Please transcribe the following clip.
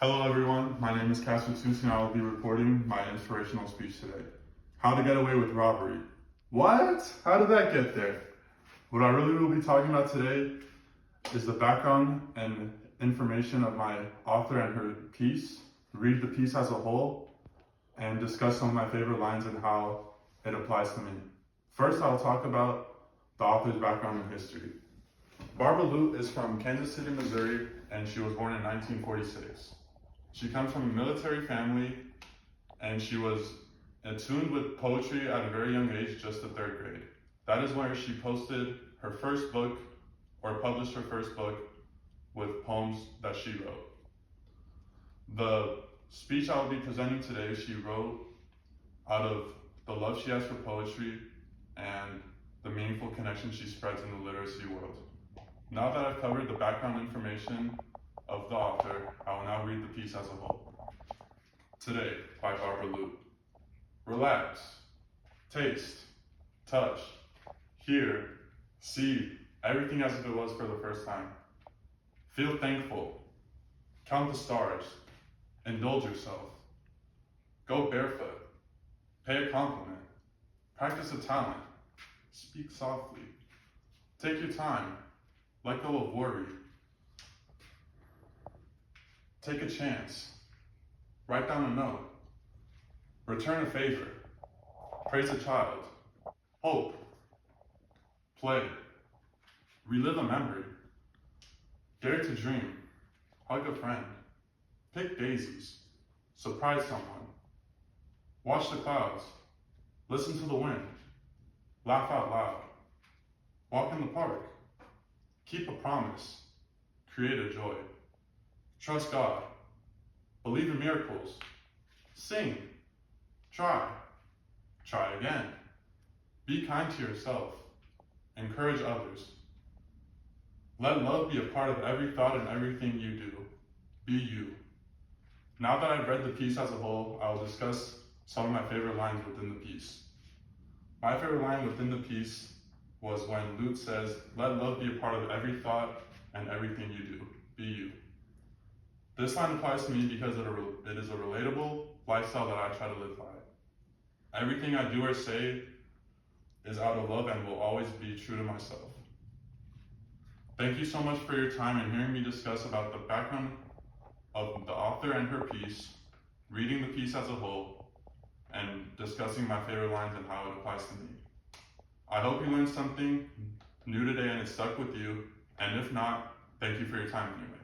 Hello everyone, my name is Casper Tucci and I will be reporting my inspirational speech today. How to get away with robbery. What? How did that get there? What I really will be talking about today is the background and information of my author and her piece, read the piece as a whole, and discuss some of my favorite lines and how it applies to me. First, I'll talk about the author's background and history. Barbara Lute is from Kansas City, Missouri, and she was born in 1946. She comes from a military family, and she was attuned with poetry at a very young age, just the third grade. That is where she posted her first book, or published her first book, with poems that she wrote. The speech I will be presenting today, she wrote out of the love she has for poetry and the meaningful connection she spreads in the literacy world. Now that I've covered the background information of the author, I will now read the piece as a whole. Today, by Barbara Lute. Relax, taste, touch, hear, see, everything as if it was for the first time. Feel thankful, count the stars, indulge yourself. Go barefoot, pay a compliment, practice a talent, speak softly. Take your time, let go of worry. Take a chance, write down a note, return a favor, praise a child, hope, play, relive a memory, dare to dream, hug a friend, pick daisies, surprise someone, watch the clouds, listen to the wind, laugh out loud, walk in the park, keep a promise, create a joy. Trust God, believe in miracles, sing, try again. Be kind to yourself, encourage others. Let love be a part of every thought and everything you do. Be you. Now that I've read the piece as a whole, I will discuss some of my favorite lines within the piece. My favorite line within the piece was when Lute says, "Let love be a part of every thought and everything you do. Be you." This line applies to me because it is a relatable lifestyle that I try to live by. Everything I do or say is out of love and will always be true to myself. Thank you so much for your time and hearing me discuss about the background of the author and her piece, reading the piece as a whole, and discussing my favorite lines and how it applies to me. I hope you learned something new today and it stuck with you, and if not, thank you for your time anyway.